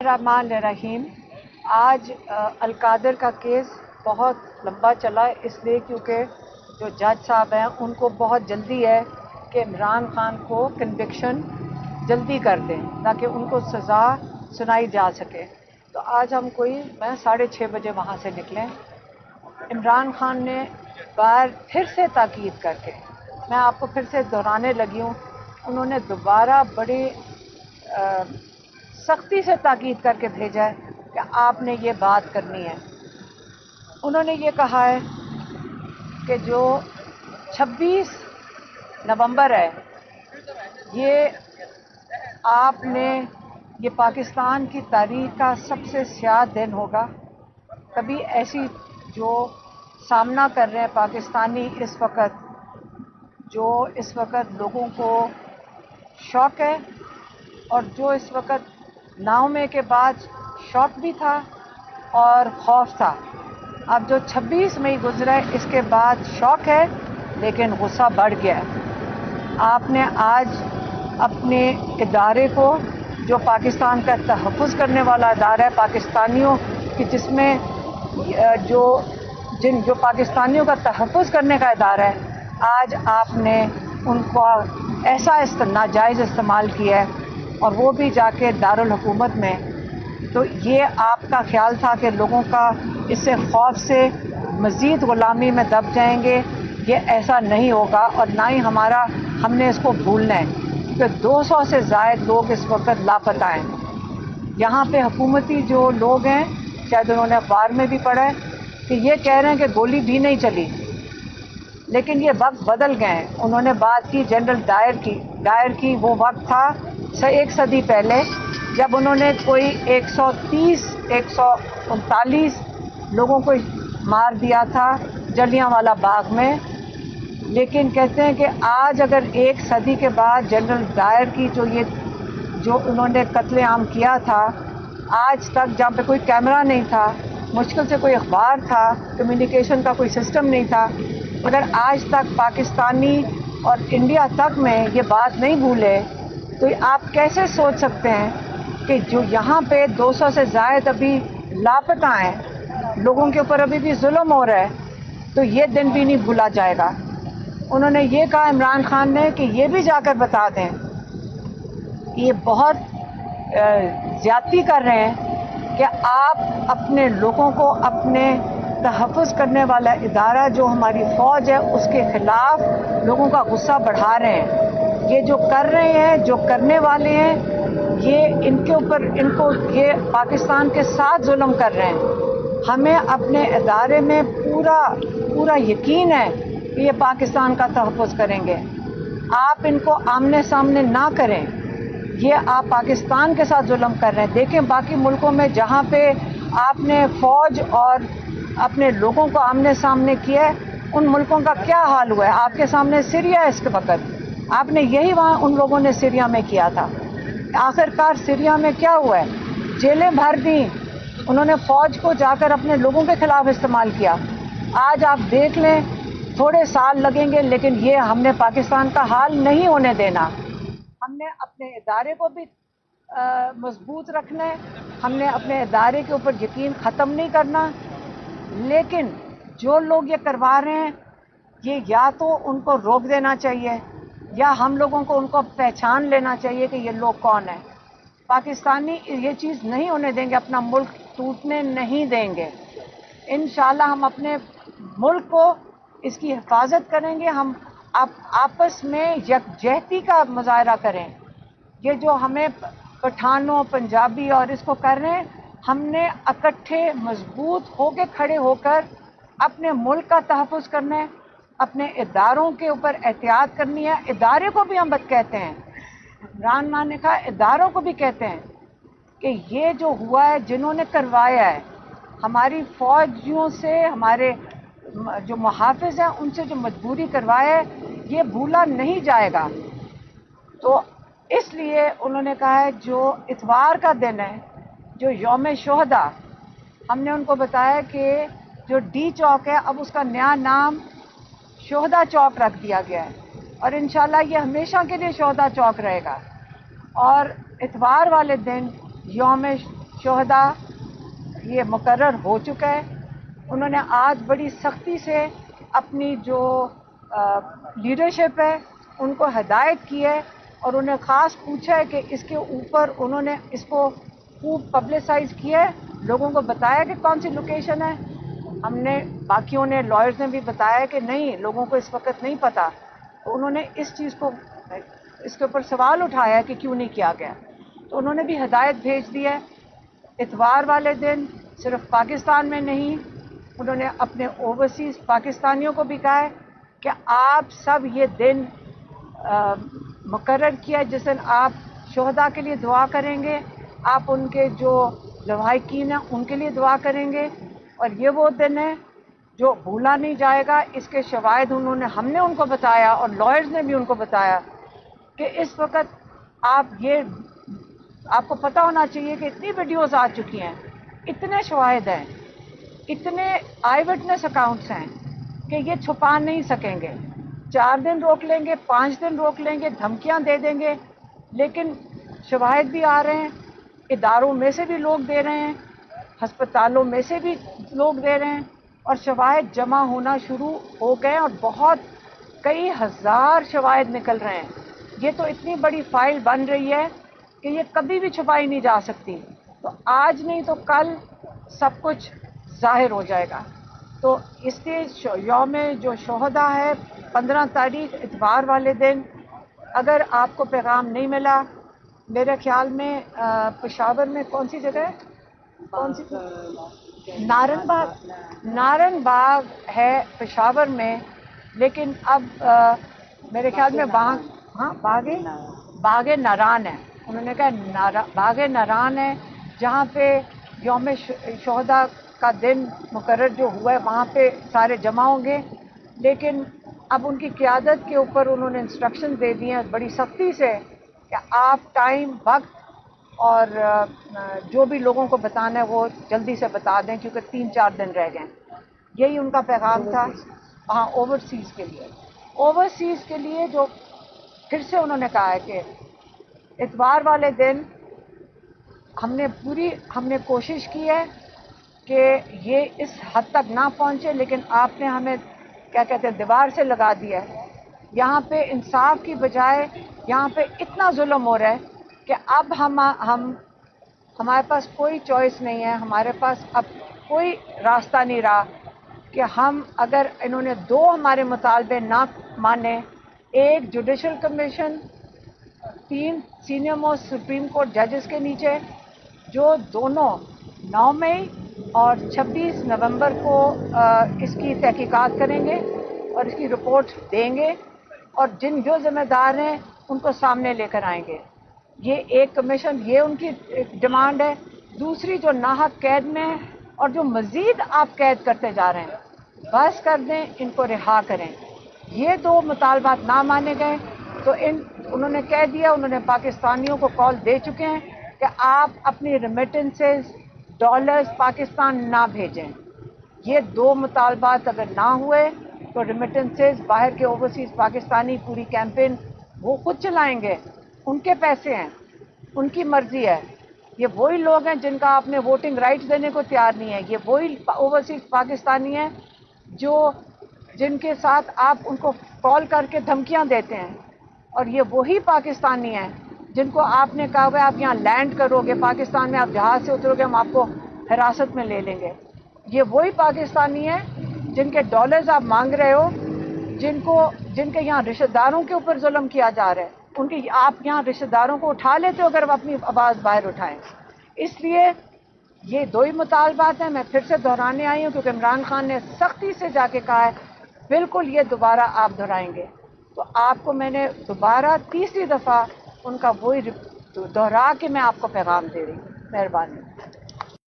रहमान रहीम। आज अलकादर का केस बहुत लंबा चला, इसलिए क्योंकि जो जज साहब हैं उनको बहुत जल्दी है कि इमरान खान को कन्विक्शन जल्दी कर दें ताकि उनको सज़ा सुनाई जा सके। तो आज मैं 6:30 बजे वहाँ से निकले। इमरान खान ने फिर से ताकीद करके, मैं आपको फिर से दोहराने लगी हूँ, उन्होंने दोबारा बड़ी सख्ती से ताकीद करके भेजा है कि आपने ये बात करनी है। उन्होंने ये कहा है कि जो 26 नवंबर है ये पाकिस्तान की तारीख का सबसे स्याह दिन होगा। कभी ऐसी जो सामना कर रहे हैं पाकिस्तानी इस वक्त लोगों को शौक है, और जो इस वक्त नाउमे के बाद शौक भी था और खौफ था। अब जो 26 मई गुजरा है इसके बाद शौक है लेकिन गुस्सा बढ़ गया है। आपने आज अपने इदारे को, जो पाकिस्तान का तहफ़्फ़ुज़ करने वाला इदारा है पाकिस्तानियों की, जिसमें जो पाकिस्तानियों का तहफ़्फ़ुज़ करने का इदारा है, आज आपने उनको ऐसा नाजायज़ इस्तेमाल किया है, और वो भी जाके दारुल हुकूमत में। तो ये आपका ख्याल था कि लोगों का इससे खौफ से मज़ीद ग़ुलामी में दब जाएंगे। ये ऐसा नहीं होगा, और ना ही हमने इसको भूलना है कि 200 से ज़ायद लोग इस वक्त लापता हैं। यहाँ पे हुकूमती जो लोग हैं, शायद उन्होंने अखबार में भी पढ़ा है कि ये कह रहे हैं कि गोली भी नहीं चली, लेकिन ये वक्त बदल गए हैं। उन्होंने बात की जनरल डायर की। वो वक्त था एक सदी पहले, जब उन्होंने कोई 130-139 लोगों को मार दिया था जलियांवाला बाग में। लेकिन कहते हैं कि आज अगर एक सदी के बाद जनरल डायर की जो उन्होंने कत्लेआम किया था, आज तक जहाँ पे कोई कैमरा नहीं था, मुश्किल से कोई अखबार था, कम्युनिकेशन का कोई सिस्टम नहीं था, अगर आज तक पाकिस्तानी और इंडिया तक में ये बात नहीं भूले, तो आप कैसे सोच सकते हैं कि जो यहाँ पे 200 से ज़ायद अभी लापता हैं, लोगों के ऊपर अभी भी जुल्म हो रहा है, तो ये दिन भी नहीं भूला जाएगा। उन्होंने ये कहा, इमरान खान ने, कि ये भी जाकर बता दें कि ये बहुत ज़्यादती कर रहे हैं कि आप अपने लोगों को, अपने तहफ़्फ़ुज़ करने वाला इदारा जो हमारी फ़ौज है, उसके ख़िलाफ़ लोगों का गुस्सा बढ़ा रहे हैं। ये जो कर रहे हैं, जो करने वाले हैं, ये पाकिस्तान के साथ जुल्म कर रहे हैं। हमें अपने इदारे में पूरा यकीन है कि ये पाकिस्तान का तहफ़्फ़ुज़ करेंगे। आप इनको आमने सामने ना करें, ये आप पाकिस्तान के साथ जुल्म कर रहे हैं। देखें बाकी मुल्कों में जहाँ पे आपने फ़ौज और अपने लोगों को आमने सामने किया है, उन मुल्कों का क्या हाल हुआ है। आपके सामने सीरिया है इसके वक्त, आपने यही वहाँ उन लोगों ने सीरिया में किया था। आखिरकार सीरिया में क्या हुआ है, जेलें भर दी, उन्होंने फ़ौज को जाकर अपने लोगों के ख़िलाफ़ इस्तेमाल किया। आज आप देख लें, थोड़े साल लगेंगे, लेकिन ये हमने पाकिस्तान का हाल नहीं होने देना। हमने अपने इदारे को भी मजबूत रखना है, हमने अपने इदारे के ऊपर यकीन ख़त्म नहीं करना। लेकिन जो लोग ये करवा रहे हैं, ये या तो उनको रोक देना चाहिए, या हम लोगों को उनको पहचान लेना चाहिए कि ये लोग कौन हैं। पाकिस्तानी ये चीज़ नहीं होने देंगे, अपना मुल्क टूटने नहीं देंगे। इंशाल्लाह हम अपने मुल्क को, इसकी हिफाजत करेंगे। हम आपस में यकजहती का मुजाहरा करें। ये जो हमें पठानों, पंजाबी और इसको कर रहे हैं, हमने इकट्ठे मजबूत होकर खड़े होकर अपने मुल्क का तहफ़्फ़ुज़ करना है, अपने इदारों के ऊपर एहतियात करनी है। इदारे को भी हम बद कहते हैं, इमरान खान ने कहा इदारों को भी कहते हैं कि ये जो हुआ है, जिन्होंने करवाया है, हमारी फ़ौजियों से, हमारे जो मुहाफ़िज़ हैं उनसे जो मजबूरी करवाया है, ये भूला नहीं जाएगा। तो इसलिए उन्होंने कहा है जो इतवार का दिन है, जो यौम शोहदा, हमने उनको बताया कि जो डी चौक है, अब उसका नया नाम शोहदा चौक रख दिया गया है, और इंशाल्लाह ये हमेशा के लिए शोहदा चौक रहेगा। और इतवार वाले दिन यौम شہداء یہ مقرر ہو چکا ہے. انہوں نے آج بڑی سختی سے اپنی جو لیڈرشپ ہے ان کو ہدایت کی ہے اور انہیں خاص پوچھا ہے کہ اس کے اوپر انہوں نے اس کو خوب پبلسائز کیا ہے, لوگوں کو بتایا کہ کون سی لوکیشن ہے. ہم نے باقیوں نے لائرز نے بھی بتایا کہ نہیں, لوگوں کو اس وقت نہیں پتا. تو انہوں نے اس چیز کو اس کے اوپر سوال اٹھایا کہ کیوں نہیں کیا گیا. تو انہوں نے بھی ہدایت بھیج دی ہے. اتوار والے دن صرف پاکستان میں نہیں, انہوں نے اپنے اوورسیز پاکستانیوں کو بھی کہا ہے کہ آپ سب یہ دن مقرر کیا جس دن آپ شہداء کے لیے دعا کریں گے, آپ ان کے جو لواحقین ہیں ان کے لیے دعا کریں گے, اور یہ وہ دن ہے جو بھولا نہیں جائے گا. اس کے شواہد ہم نے ان کو بتایا اور لائرز نے بھی ان کو بتایا کہ اس وقت آپ کو پتہ ہونا چاہیے کہ اتنی ویڈیوز آ چکی ہیں, اتنے شواہد ہیں, اتنے آئی وٹنس اکاؤنٹس ہیں کہ یہ چھپا نہیں سکیں گے. 4 دن روک لیں گے, 5 دن روک لیں گے, دھمکیاں دے دیں گے, لیکن شواہد بھی آ رہے ہیں, اداروں میں سے بھی لوگ دے رہے ہیں, ہسپتالوں میں سے بھی لوگ دے رہے ہیں, اور شواہد جمع ہونا شروع ہو گئے اور بہت کئی ہزار شواہد نکل رہے ہیں. یہ تو اتنی بڑی فائل بن رہی ہے کہ یہ کبھی بھی چھپائی نہیں جا سکتی. تو آج نہیں تو کل سب کچھ ظاہر ہو جائے گا. تو اس لیے یوم جو شہداء ہے 15 تاریخ اتوار والے دن, اگر آپ کو پیغام نہیں ملا, میرے خیال میں پشاور میں کون سی جگہ ہے, کون سی, نارن باغ ہے پشاور میں, لیکن اب میرے خیال میں باغ ناران ہے. انہوں نے کہا باغ ناران ہے جہاں پہ یوم شہداء کا دن مقرر جو ہوا ہے وہاں پہ سارے جمع ہوں گے. لیکن اب ان کی قیادت کے اوپر انہوں نے انسٹرکشن دے دی ہیں بڑی سختی سے کہ آپ ٹائم, وقت اور جو بھی لوگوں کو بتانا ہے وہ جلدی سے بتا دیں, کیونکہ 3-4 دن رہ گئے. یہی ان کا پیغام تھا. ہاں, اوورسیز کے لیے جو پھر سے انہوں نے کہا ہے کہ اتوار والے دن ہم نے کوشش کی ہے کہ یہ اس حد تک نہ پہنچے, لیکن آپ نے ہمیں کیا کہتے ہیں دیوار سے لگا دیا ہے. یہاں پہ انصاف کی بجائے یہاں پہ اتنا ظلم ہو رہا ہے کہ اب ہمارے پاس کوئی چوائس نہیں ہے, ہمارے پاس اب کوئی راستہ نہیں رہا کہ ہم, اگر انہوں نے 2 ہمارے مطالبے نہ مانے, 1 judicial commission, 3 senior most supreme court ججز کے نیچے, جو دونوں 9 مئی اور 26 نومبر کو اس کی تحقیقات کریں گے اور اس کی رپورٹ دیں گے, اور جو ذمہ دار ہیں ان کو سامنے لے کر آئیں گے. یہ ایک کمیشن, یہ ان کی ڈیمانڈ ہے. دوسری جو ناحق قید میں ہے اور جو مزید آپ قید کرتے جا رہے ہیں, بس کر دیں, ان کو رہا کریں. یہ 2 مطالبات نہ مانے گئے تو انہوں نے کہہ دیا, انہوں نے پاکستانیوں کو کال دے چکے ہیں کہ آپ اپنی ریمیٹنسز ڈالرز پاکستان نہ بھیجیں. یہ 2 مطالبات اگر نہ ہوئے تو ریمیٹنسز باہر کے اوورسیز پاکستانی پوری کیمپین وہ خود چلائیں گے, ان کے پیسے ہیں, ان کی مرضی ہے. یہ وہی لوگ ہیں جن کا آپ نے ووٹنگ رائٹس دینے کو تیار نہیں ہے. یہ وہی اوورسیز پاکستانی ہیں جن کے ساتھ آپ ان کو کال کر کے دھمکیاں دیتے ہیں, اور یہ وہی پاکستانی ہیں جن کو آپ نے کہا ہوا آپ یہاں لینڈ کرو گے پاکستان میں, آپ جہاز سے اترو گے, ہم آپ کو حراست میں لے لیں گے. یہ وہی پاکستانی ہیں جن کے ڈالرز آپ مانگ رہے ہو, جن کے یہاں رشتہ داروں کے اوپر ظلم کیا جا رہا ہے. آپ یہاں رشتہ داروں کو اٹھا لیتے ہو اگر وہ اپنی آواز باہر اٹھائیں. اس لیے یہ 2 ہی مطالبات ہیں. میں پھر سے دہرانے آئی ہوں کیونکہ عمران خان نے سختی سے جا کے کہا ہے بالکل یہ دوبارہ آپ دہرائیں گے, تو آپ کو میں نے دوبارہ تیسری دفعہ ان کا وہی دہرا کے میں آپ کو پیغام دے رہی ہوں. مہربانی.